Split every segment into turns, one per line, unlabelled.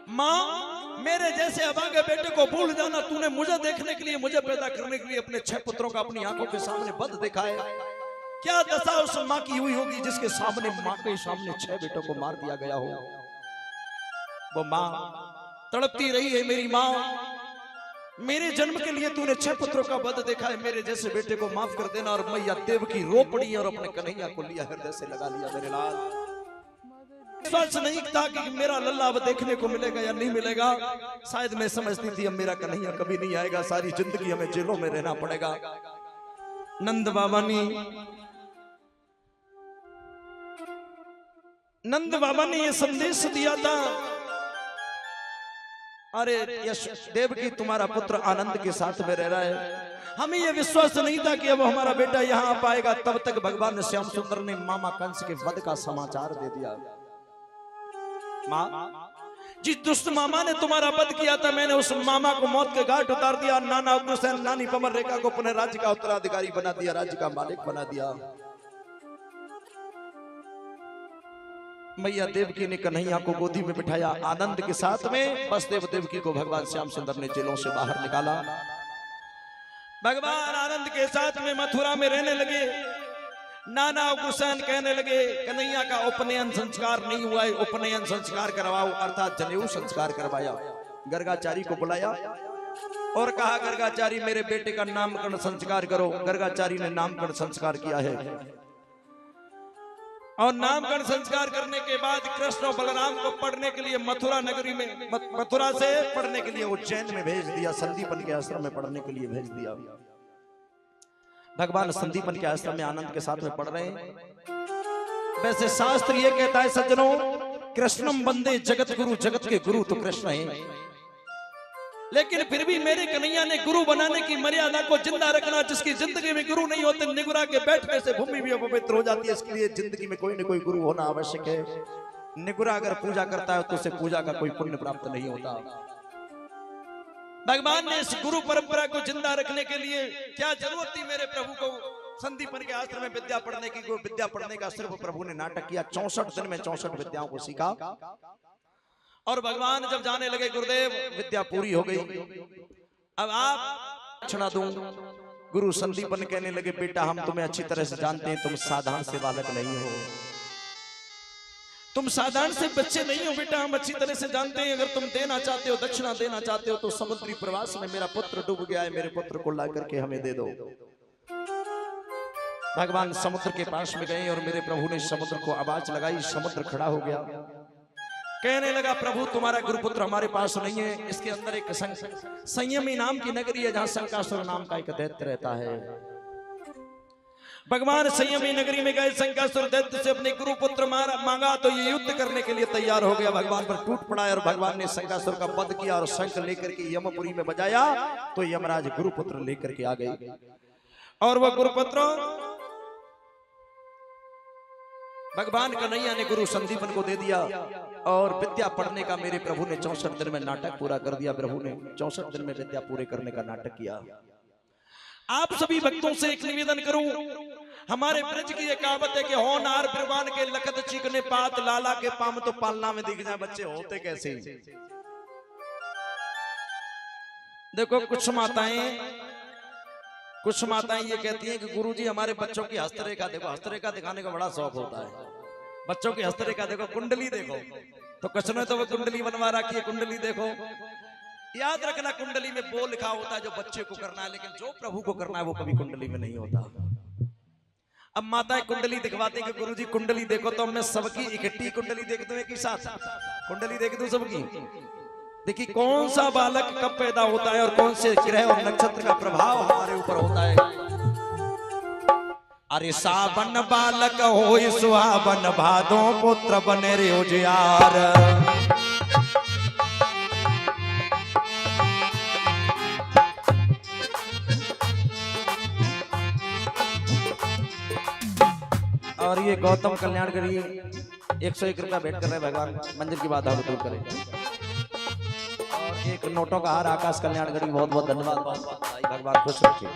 माँ मेरे जैसे अभागे बेटे को भूल जाना, तूने मुझे देखने के लिए, मुझे पैदा करने के लिए अपने 6 पुत्रों का अपनी आंखों के सामने वध देखा है। क्या दशा उस माँ की हुई होगी जिसके सामने, माँ के सामने 6 बेटों को मार दिया गया हो। वो माँ तड़पती रही है, मेरी माँ मेरे जन्म के लिए तूने 6 पुत्रों का वध देखा है, मेरे जैसे बेटे को माफ कर देना। और मैया देवकी रो पड़ी और अपने कन्हैया को लिया, हृदय से लगा लिया। मेरे लाल विश्वास नहीं था कि मेरा लल्ला अब देखने को मिलेगा या नहीं मिलेगा। शायद मैं समझती थी अब मेरा कन्हैया कभी नहीं आएगा, सारी जिंदगी हमें जेलों में रहना पड़ेगा। नंद बाबा ने ये संदेश दिया था, अरे यश देवकी तुम्हारा पुत्र आनंद के साथ में रह रहा है। हमें यह विश्वास नहीं था कि अब हमारा बेटा यहाँ आ पाएगा। तब तक भगवान श्याम सुंदर ने मामा कंस के वध का समाचार दे दिया। माँ जिस दुष्ट मामा ने तुम्हारा वध किया था, मैंने उस मामा को मौत के घाट उतार दिया। नाना उग्रसेन नानी पमर रेखा को पुनः राज्य का उत्तराधिकारी बना दिया, राज्य का मालिक बना दिया। मैया देवकी ने कन्हैया को गोदी में बिठाया आनंद के साथ में। बसदेव देवकी को भगवान श्याम सुंदर ने जेलों से बाहर निकाला। भगवान आनंद के साथ में मथुरा में रहने लगे। नाना उग्रसेन कहने लगे कन्हैया का उपनयन संस्कार नहीं हुआ है, उपनयन संस्कार करवाओ, अर्थात जनेऊ संस्कार करवाया। गर्गाचारी को बुलाया और कहा गर्गाचारी मेरे बेटे का नामकरण संस्कार करो। गर्गाचारी ने नामकरण संस्कार किया है और नामकरण संस्कार करने के बाद कृष्ण और बलराम को पढ़ने के लिए मथुरा नगरी में, मथुरा से पढ़ने के लिए उज्जैन में भेज दिया। संदीपन के आश्रम में पढ़ने के लिए भेज दिया। भगवान संदीपन के आश्रम में आनंद के साथ में पढ़ रहे हैं। वैसे शास्त्र ये कहता है सज्जनों, कृष्णम वंदे जगत गुरु, जगत के गुरु तो कृष्ण हैं, लेकिन फिर भी मेरे कन्हैया ने गुरु बनाने की मर्यादा को जिंदा रखना। जिसकी जिंदगी में गुरु नहीं होते, निगुरा के बैठने से भूमि भी अपवित्र हो जाती है। इसके लिए जिंदगी में कोई न कोई गुरु होना आवश्यक है। निगुरा अगर पूजा करता है तो उसे पूजा का कोई पुण्य प्राप्त नहीं होता। भगवान ने इस गुरु परंपरा को जिंदा रखने के लिए क्या जरूरत थी मेरे प्रभु को संदीपन के आश्रम में विद्या पढ़ने की। विद्या पढ़ने का सिर्फ प्रभु ने नाटक किया। 64 दिन में 64 विद्याओं को सीखा और भगवान जब जाने लगे गुरुदेव विद्या पूरी हो गई, अब आप दक्षिणा दूं। गुरु संदीपन कहने लगे बेटा हम तुम्हें अच्छी तरह से जानते हैं, तुम साधारण से बालक नहीं हो, तुम साधारण से बच्चे नहीं हो बेटा, हम अच्छी तरह से जानते हैं। अगर तुम देना चाहते हो, दक्षिणा देना चाहते हो तो समुद्री प्रवास में मेरा पुत्र डूब गया है, मेरे पुत्र को ला करके हमें दे दो। भगवान समुद्र के पास में गए और मेरे प्रभु ने समुद्र को आवाज लगाई। समुद्र खड़ा हो गया, कहने लगा प्रभु तुम्हारा गुरुपुत्र हमारे पास नहीं है। इसके अंदर एक संयमी नाम की नगरी है जहां शंकासुर नाम का एक दैत्य रहता है। भगवान संयमी नगरी में गए, शंकासुर दैत्य से अपने गुरुपुत्र मांगा तो ये युद्ध करने के लिए तैयार हो गया। भगवान पर टूट पड़ा और भगवान ने शंकासुर का वध किया और शंख लेकर के यमपुरी में बजाया तो यमराज गुरुपुत्र लेकर के आ गए। और वह गुरुपुत्र भगवान कन्हैया ने गुरु संदीपन को दे दिया और विद्या पढ़ने का मेरे प्रभु ने 64 दिन में नाटक पूरा कर दिया। प्रभु ने 64 दिन में विद्या पूरे करने का नाटक किया। आप सभी भक्तों से एक निवेदन करूं, हमारे ब्रज की एक कहावत है कि होनार बिरबान के लखत चिकने पात, लाला के पाम तो पालना में दिख जाए। बच्चे होते कैसे? देखो कुछ माताएं ये कहती हैं कि गुरुजी हमारे बच्चों की हस्तरेखा देखो। हस्तरेखा दिखाने का बड़ा शौक होता है बच्चों की। हस्तरेखा देखो, कुंडली देखो, तो कुछ ने तो वो कुंडली बनवा रखी है, कुंडली देखो। याद रखना कुंडली में वो लिखा होता है जो बच्चे को करना है, लेकिन जो प्रभु को करना है वो कभी कुंडली में नहीं होता। अब माताएं कुंडली दिखवाती कि गुरुजी कुंडली देखो, तो मैं सबकी इकट्ठी कुंडली देख दूं एक ही साथ, कुंडली देख दूं सबकी। देखिए कौन सा बालक कब पैदा होता है और कौन से ग्रह और नक्षत्र का प्रभाव हमारे ऊपर होता है। अरे सावन बालक हो सुहावन, भादो पुत्र बने रे उजियार। और ये गौतम कल्याणगढ़ी 101 रुपया भेंट कर रहे हैं। भगवान मंदिर की बाधा दूर करें। और एक नोटों का हार आकाश कल्याणगढ़ी बहुत बहुत धन्यवाद। भगवान खुश रखे।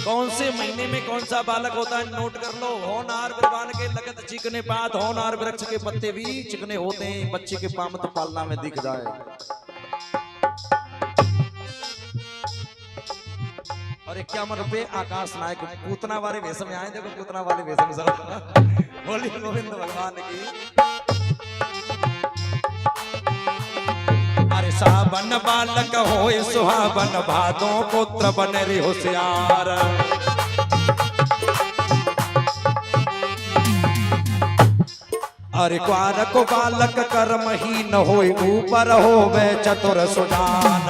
कौन से महीने में कौन सा बालक होता है नोट कर लो। होनार बिरबान के लगत चिकने पात, होनार वृक्ष के पत्ते भी चिकने होते हैं, बच्चे के पामत पालना में दिख जाए। अरे क्या मन पे आकाश नायक पूतना वाले वेश में आए, देखो पूतना वाले वेश में जरा बोली गोविंद भगवान की। अरे सावन बालक होए सुहावन, भादो पुत्र बने रे होशियार। अरे क्वार को बालक कर्महीन होए, ऊपर होवे चतुर सुजान।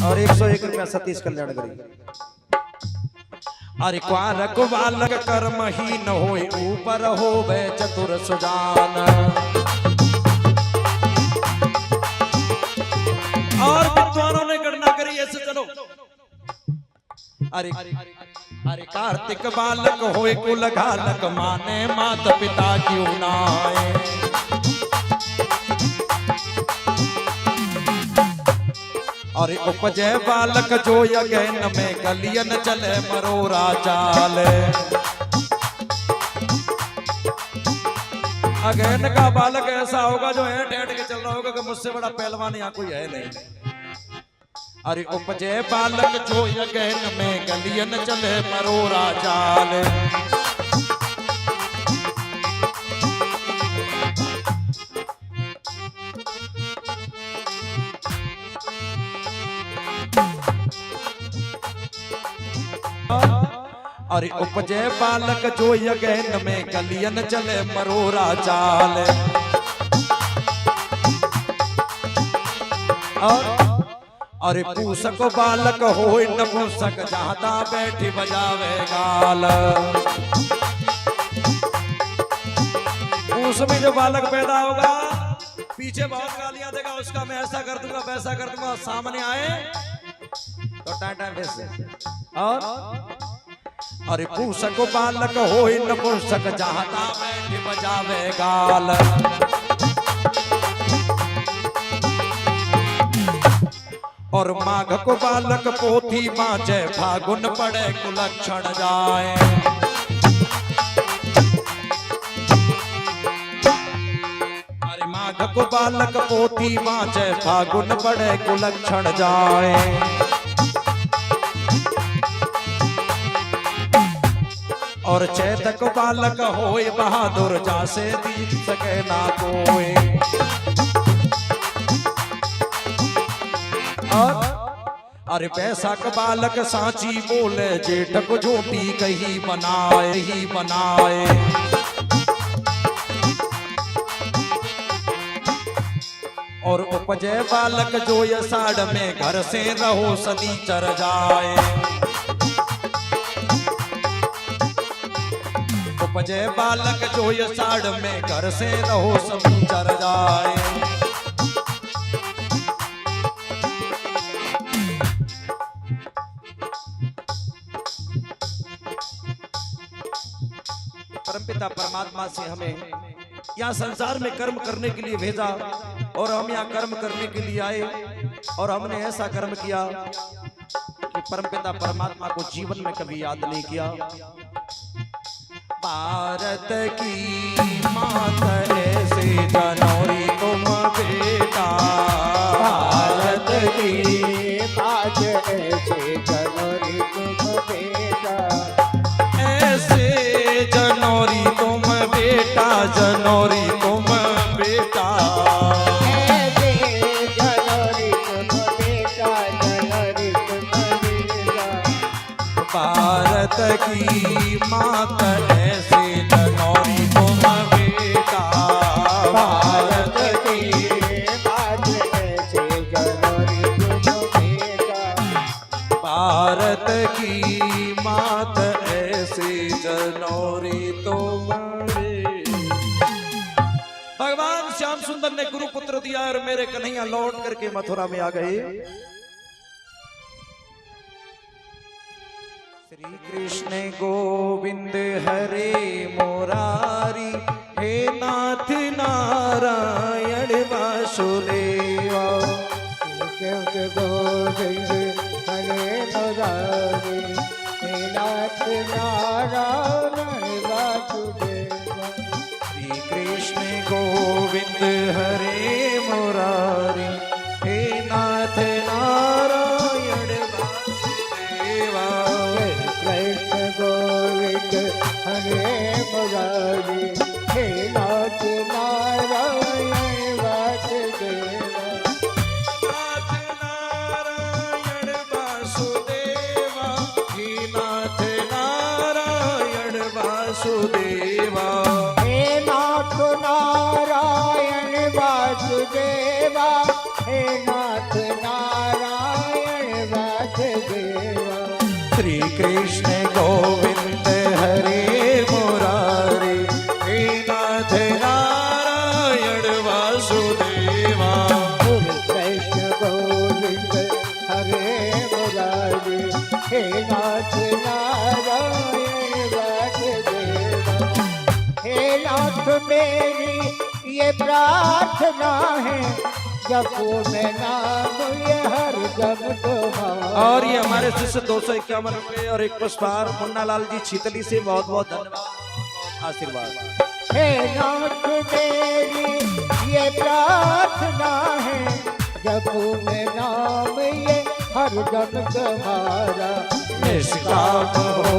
और 101 रुपया सतीश कल्याण करी। अरे क्वार को बालक कर्महीन होए, ऊपर होवे चतुर सुजान। और विद्वानों ने गणना करी ऐसे, चलो। अरे कार्तिक बालक होए कुल घालक, माने माता पिता की उनाए। अरे उपजे बालक जो यज्ञ में, गलियन चले मरोरा चाल। अगैन का बालक ऐसा होगा जो है ठहर के चल रहा होगा कि मुझसे बड़ा पहलवान यहाँ कोई है नहीं। अरे उपजे बालक जो यज्ञ में, गलियन चले मरोरा चाल। अरे उपजे बालक जो यज्ञ में, गलियन चले मरोरा चाल। अरे पूसक बालक होए नपुंसक, जहां बैठी बजावे गाल। पूस में जो बालक पैदा होगा, पीछे बहुत गालियां देगा, उसका मैं ऐसा कर दूंगा वैसा कर दूंगा, सामने आए तो टाटा वैसे। और अरे पूसक बालक होए नपुंसक, जहां बैठी बजावे गाल। और माघ को बालक पोथी बाँचे, फागुन पड़े कुलक्षण जाए। अरे माघ को बालक पोथी बाँचे, फागुन पड़े कुलक्षण जाए। और चैतक बालक होए बहादुर, जासे दीप सके ना कोई। अरे पैसाक बालक सांची बोले, जेठ को झोटी कहीं बनाए ही बनाए। और उपजे बालक जो ये साड़ में, घर से रहो सदी चर जाए। उपजे बालक जो ये साड़ में, घर से रहो सदी चर जाए। परमपिता परमात्मा से हमें यहाँ संसार में कर्म करने के लिए भेजा, और हम यहाँ कर्म करने के लिए आए, और हमने ऐसा कर्म किया कि परमपिता परमात्मा को जीवन में कभी याद नहीं किया। भारत की माता ऐसे जनौरी तुम बेटा, भारत की
आज ऐसे जनौरी तुम बेटा,
ऐसे जनौरी तुम बेटा, जनौरी तुम बेटा।
ऐसे जनौरी तुम बेटा, जनौरी तुम बेटा।
भारत की माता ऐसे जनौरी तुम बेटा, भारत की
आज ऐसे जनौरी तुम बेटा,
भारत की मात ऐसी जनौरी तुम बेटा। भगवान श्याम सुंदर ने गुरु पुत्र दिया, और मेरे कन्हैया लौट करके मथुरा में आ गए। श्री कृष्ण गोविंद हरे मुरारी, हे नाथ नारायण वासुदेवा।
कृष्ण गोविंद हरे मुरारी हे नाथ नारायण वासुदेव।
श्री कृष्ण गोविंद हरे मुरारी हे नाथ नारायण वासुदेवा।
कृष्ण गोविंद हरे मुरारी हे नाथ नारायण वासुदेवा।
नाथ नारायण वासुदेवा हे नाथ नारायण वासुदेवा।
हे नाथ नारायण वासुदेवा हे नाथ नारायण वासुदेवा।
श्री कृष्ण गोविंद हरे मुरारी हे नाथ नारायण वासुदेवा।
कृष्ण गोविंद हरे मुरारी हे नाथ नारायण वासुदेवा। हे नाथ मेरी ये प्रार्थना है जपो मैं नाम ये हर दम तुम्हारा।
और ये हमारे शिष्य 251 रुपए और एक पुष्पहार मुन्ना लाल जी छितली से बहुत बहुत धन्यवाद, आशीर्वाद।
हे नाथ मेरी ये प्रार्थना है जपो मैं नाम ये हर दम तुम्हारा।
निष्काम हो